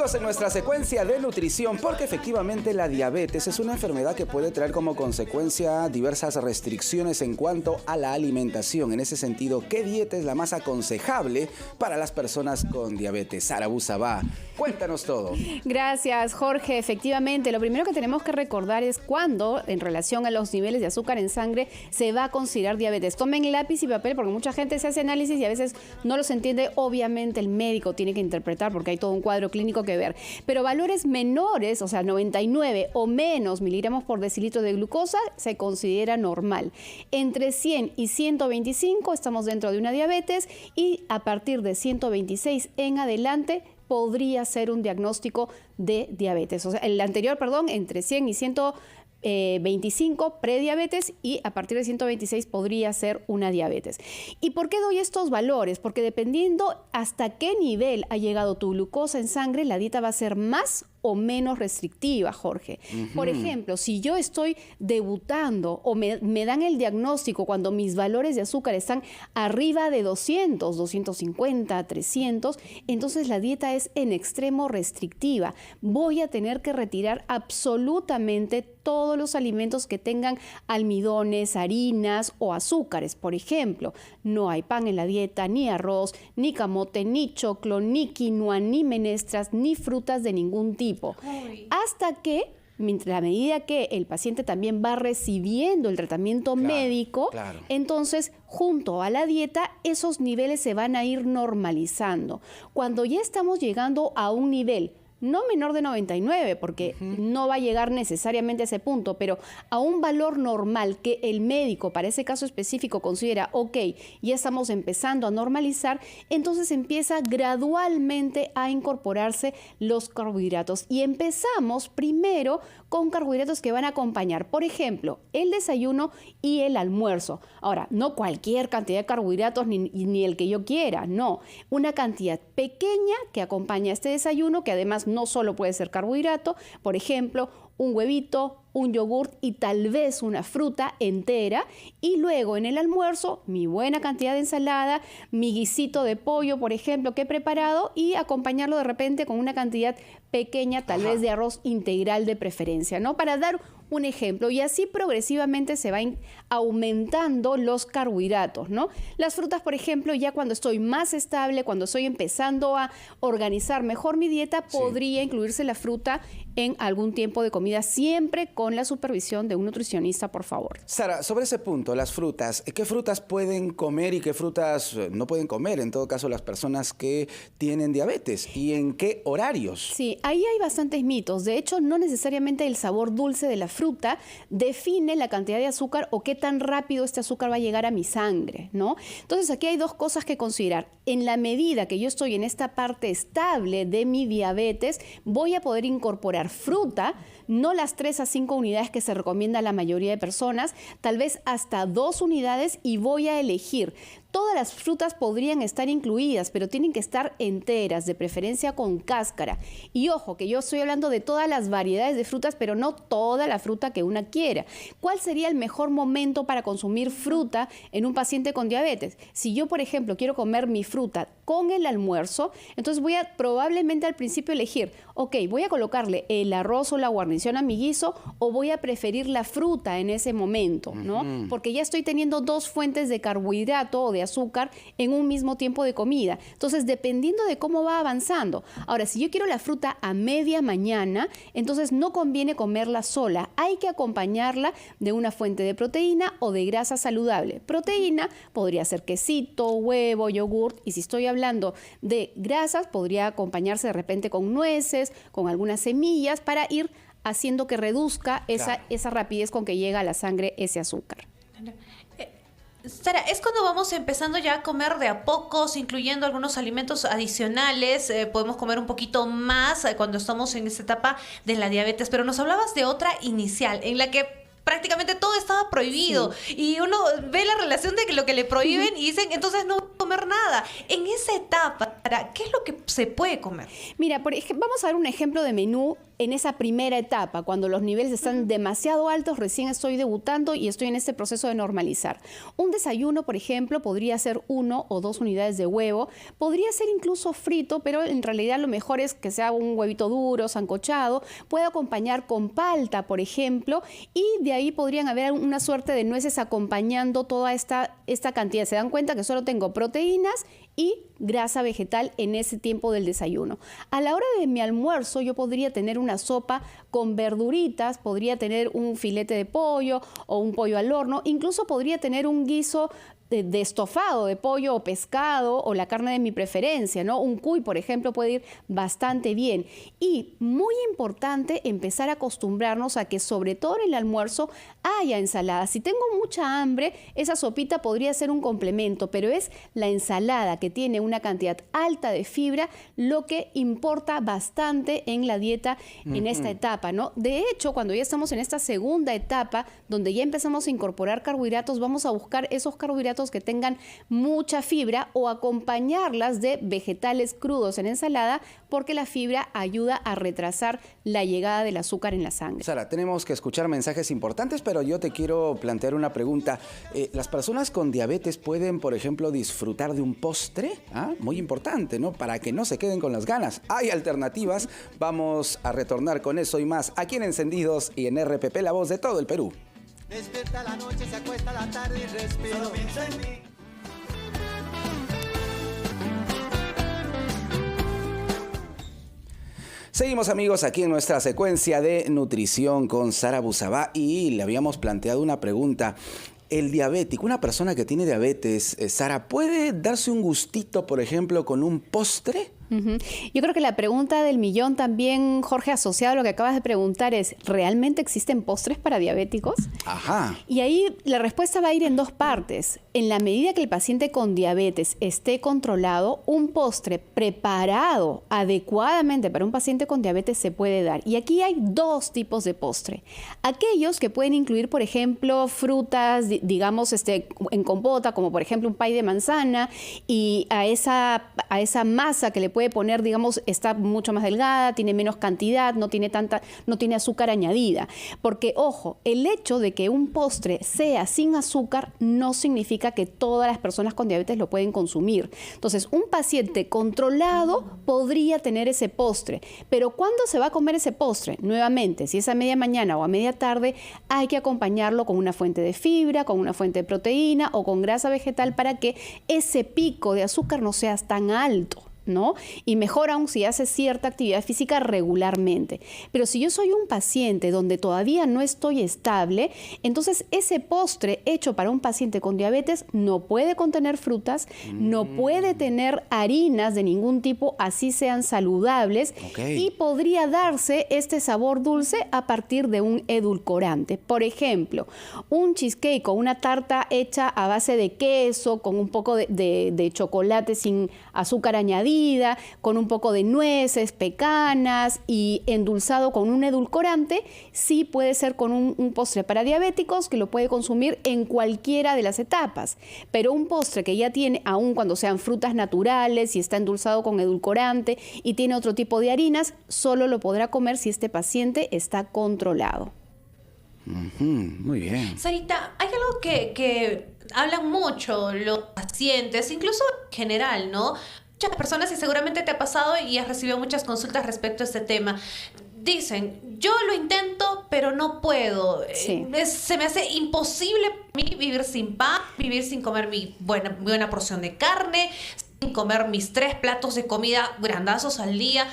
Seguimos en nuestra secuencia de nutrición porque efectivamente la diabetes es una enfermedad que puede traer como consecuencia diversas restricciones en cuanto a la alimentación. En ese sentido, ¿qué dieta es la más aconsejable para las personas con diabetes? Sara Busabá, cuéntanos todo. Gracias, Jorge. Efectivamente, lo primero que tenemos que recordar es cuándo, en relación a los niveles de azúcar en sangre, se va a considerar diabetes. Tomen lápiz y papel porque mucha gente se hace análisis y a veces no los entiende. Obviamente el médico tiene que interpretar porque hay todo un cuadro clínico que ver, pero valores menores, o sea 99 o menos miligramos por decilitro de glucosa se considera normal. Entre 100 y 125 estamos dentro de una diabetes y a partir de 126 en adelante podría ser un diagnóstico de diabetes. O sea, el anterior, perdón, entre 100 y 125 prediabetes y a partir de 126 podría ser una diabetes. ¿Y por qué doy estos valores? Porque dependiendo hasta qué nivel ha llegado tu glucosa en sangre, la dieta va a ser más o menos restrictiva, Jorge. Por ejemplo, si yo estoy debutando o me dan el diagnóstico cuando mis valores de azúcar están arriba de 200, 250, 300, entonces la dieta es en extremo restrictiva. Voy a tener que retirar absolutamente todos los alimentos que tengan almidones, harinas o azúcares. Por ejemplo, no hay pan en la dieta, ni arroz, ni camote, ni choclo, ni quinoa, ni menestras, ni frutas de ningún tipo. Hasta que, a medida que el paciente también va recibiendo el tratamiento médico, entonces, junto a la dieta, esos niveles se van a ir normalizando. Cuando ya estamos llegando a un nivel no menor de 99, porque no va a llegar necesariamente a ese punto, pero a un valor normal que el médico para ese caso específico considera, ok, ya estamos empezando a normalizar, entonces empieza gradualmente a incorporarse los carbohidratos. Y empezamos primero con carbohidratos que van a acompañar, por ejemplo, el desayuno y el almuerzo. Ahora, no cualquier cantidad de carbohidratos ni el que yo quiera, no. Una cantidad pequeña que acompaña este desayuno, que además no solo puede ser carbohidrato, por ejemplo, un huevito, un yogurt y tal vez una fruta entera. Y luego en el almuerzo, mi buena cantidad de ensalada, mi guisito de pollo, por ejemplo, que he preparado y acompañarlo de repente con una cantidad pequeña, tal vez de arroz integral de preferencia, ¿no? Para dar un ejemplo, y así progresivamente se van aumentando los carbohidratos, ¿no? Las frutas, por ejemplo, ya cuando estoy más estable, cuando estoy empezando a organizar mejor mi dieta, podría incluirse la fruta en algún tiempo de comida, siempre con la supervisión de un nutricionista, por favor. Sara, sobre ese punto, las frutas, ¿qué frutas pueden comer y qué frutas no pueden comer? En todo caso, las personas que tienen diabetes, ¿y en qué horarios? Sí, ahí hay bastantes mitos. De hecho, no necesariamente el sabor dulce de la fruta define la cantidad de azúcar o qué tan rápido este azúcar va a llegar a mi sangre, ¿no? Entonces, aquí hay dos cosas que considerar. En la medida que yo estoy en esta parte estable de mi diabetes, voy a poder incorporar fruta, no las 3 a 5 unidades que se recomienda a la mayoría de personas, tal vez hasta 2 unidades, y voy a elegir. Todas las frutas podrían estar incluidas, pero tienen que estar enteras, de preferencia con cáscara. Y ojo, que yo estoy hablando de todas las variedades de frutas, pero no toda la fruta que una quiera. ¿Cuál sería el mejor momento para consumir fruta en un paciente con diabetes? Si yo, por ejemplo, quiero comer mi fruta con el almuerzo, entonces voy a probablemente al principio elegir, ok, voy a colocarle el arroz o la guarnición a mi guiso o voy a preferir la fruta en ese momento, ¿no? Porque ya estoy teniendo 2 fuentes de carbohidrato o de azúcar en un mismo tiempo de comida. Entonces, dependiendo de cómo va avanzando. Ahora, si yo quiero la fruta a media mañana, entonces no conviene comerla sola. Hay que acompañarla de una fuente de proteína o de grasa saludable. Proteína podría ser quesito, huevo, yogurt, y si estoy hablando de grasas, podría acompañarse de repente con nueces, con algunas semillas, para ir haciendo que reduzca esa rapidez con que llega a la sangre ese azúcar. Sara, es cuando vamos empezando ya a comer de a pocos, incluyendo algunos alimentos adicionales, podemos comer un poquito más cuando estamos en esta etapa de la diabetes, pero nos hablabas de otra inicial, en la que prácticamente todo estaba prohibido, y uno ve la relación de que lo que le prohíben y dicen, entonces no voy a comer nada. En esa etapa, ¿qué es lo que se puede comer? Mira, vamos a dar un ejemplo de menú en esa primera etapa, cuando los niveles están demasiado altos, recién estoy debutando y estoy en este proceso de normalizar. Un desayuno, por ejemplo, podría ser 1 o 2 unidades de huevo, podría ser incluso frito, pero en realidad lo mejor es que sea un huevito duro, sancochado, puede acompañar con palta, por ejemplo, y de ahí podrían haber una suerte de nueces acompañando toda esta cantidad. Se dan cuenta que solo tengo proteínas y grasa vegetal en ese tiempo del desayuno. A la hora de mi almuerzo yo podría tener una sopa con verduritas, podría tener un filete de pollo o un pollo al horno, incluso podría tener un guiso de estofado de pollo o pescado o la carne de mi preferencia, ¿no? Un cuy, por ejemplo, puede ir bastante bien. Y muy importante empezar a acostumbrarnos a que sobre todo en el almuerzo haya ensalada. Si tengo mucha hambre, esa sopita podría ser un complemento, pero es la ensalada que tiene una cantidad alta de fibra lo que importa bastante en la dieta en esta etapa, ¿no? De hecho, cuando ya estamos en esta segunda etapa, donde ya empezamos a incorporar carbohidratos, vamos a buscar esos carbohidratos que tengan mucha fibra o acompañarlas de vegetales crudos en ensalada, porque la fibra ayuda a retrasar la llegada del azúcar en la sangre. Sara, tenemos que escuchar mensajes importantes, pero yo te quiero plantear una pregunta. ¿Las personas con diabetes pueden, por ejemplo, disfrutar de un postre? Muy importante, ¿no? Para que no se queden con las ganas. Hay alternativas. Vamos a retornar con eso y más aquí en Encendidos y en RPP, la voz de todo el Perú. Despierta la noche, se acuesta la tarde y respiro. Solo pienso en mí. Seguimos, amigos, aquí en nuestra secuencia de nutrición con Sara Busabá y le habíamos planteado una pregunta. El diabético, una persona que tiene diabetes, Sara, ¿puede darse un gustito, por ejemplo, con un postre? Yo creo que la pregunta del millón también, Jorge, asociado a lo que acabas de preguntar es, ¿realmente existen postres para diabéticos? Ajá. Y ahí la respuesta va a ir en dos partes. En la medida que el paciente con diabetes esté controlado, un postre preparado adecuadamente para un paciente con diabetes se puede dar. Y aquí hay dos tipos de postre. Aquellos que pueden incluir, por ejemplo, frutas, digamos, en compota, como por ejemplo un pay de manzana, y a esa masa que le puede poner, digamos, está mucho más delgada, tiene menos cantidad, no tiene azúcar añadida. Porque, ojo, el hecho de que un postre sea sin azúcar no significa que todas las personas con diabetes lo pueden consumir. Entonces, un paciente controlado podría tener ese postre. Pero ¿cuándo se va a comer ese postre? Nuevamente, si es a media mañana o a media tarde, hay que acompañarlo con una fuente de fibra, con una fuente de proteína o con grasa vegetal para que ese pico de azúcar no sea tan alto, ¿no? Y mejor aún si hace cierta actividad física regularmente. Pero si yo soy un paciente donde todavía no estoy estable, entonces ese postre hecho para un paciente con diabetes no puede contener frutas, no puede tener harinas de ningún tipo, así sean saludables, y podría darse este sabor dulce a partir de un edulcorante. Por ejemplo, un cheesecake o una tarta hecha a base de queso, con un poco de chocolate sin azúcar añadido, con un poco de nueces, pecanas y endulzado con un edulcorante, sí puede ser con un postre para diabéticos que lo puede consumir en cualquiera de las etapas. Pero un postre que ya tiene, aun cuando sean frutas naturales y está endulzado con edulcorante y tiene otro tipo de harinas, solo lo podrá comer si este paciente está controlado. Muy bien. Sarita, hay algo que hablan mucho los pacientes, incluso en general, ¿no? Muchas personas, y seguramente te ha pasado y has recibido muchas consultas respecto a este tema, dicen, yo lo intento, pero no puedo. Sí. Se me hace imposible para mí vivir sin pan, vivir sin comer mi buena porción de carne, sin comer mis 3 platos de comida grandazos al día.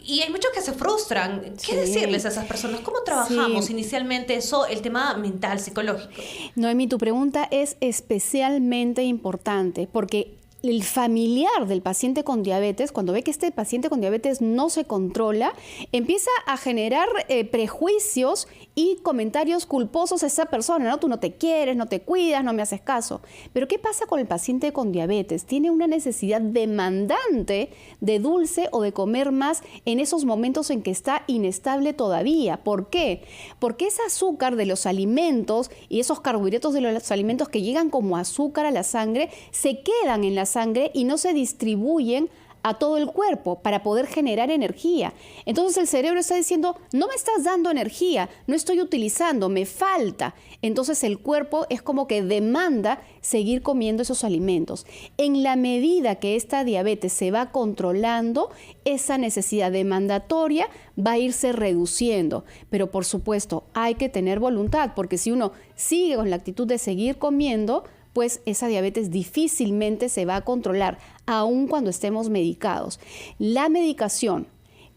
Y hay muchos que se frustran. ¿Qué decirles a esas personas? ¿Cómo trabajamos inicialmente eso, el tema mental, psicológico? Noemí, tu pregunta es especialmente importante porque el familiar del paciente con diabetes, cuando ve que este paciente con diabetes no se controla, empieza a generar prejuicios y comentarios culposos a esa persona, ¿no? Tú no te quieres, no te cuidas, no me haces caso. Pero ¿qué pasa con el paciente con diabetes? Tiene una necesidad demandante de dulce o de comer más en esos momentos en que está inestable todavía. ¿Por qué? Porque ese azúcar de los alimentos y esos carbohidratos de los alimentos que llegan como azúcar a la sangre se quedan en la sangre y no se distribuyen a todo el cuerpo para poder generar energía. Entonces el cerebro está diciendo, no me estás dando energía, no estoy utilizando, me falta. Entonces el cuerpo es como que demanda seguir comiendo esos alimentos. En la medida que esta diabetes se va controlando, esa necesidad demandatoria va a irse reduciendo. Pero por supuesto hay que tener voluntad, porque si uno sigue con la actitud de seguir comiendo, pues esa diabetes difícilmente se va a controlar, aun cuando estemos medicados. La medicación,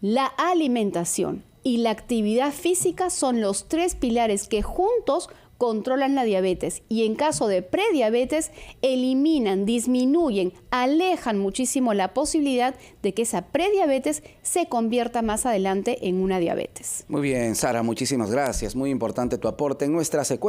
la alimentación y la actividad física son los 3 pilares que juntos controlan la diabetes y en caso de prediabetes eliminan, disminuyen, alejan muchísimo la posibilidad de que esa prediabetes se convierta más adelante en una diabetes. Muy bien, Sara, muchísimas gracias. Muy importante tu aporte en nuestra secuencia.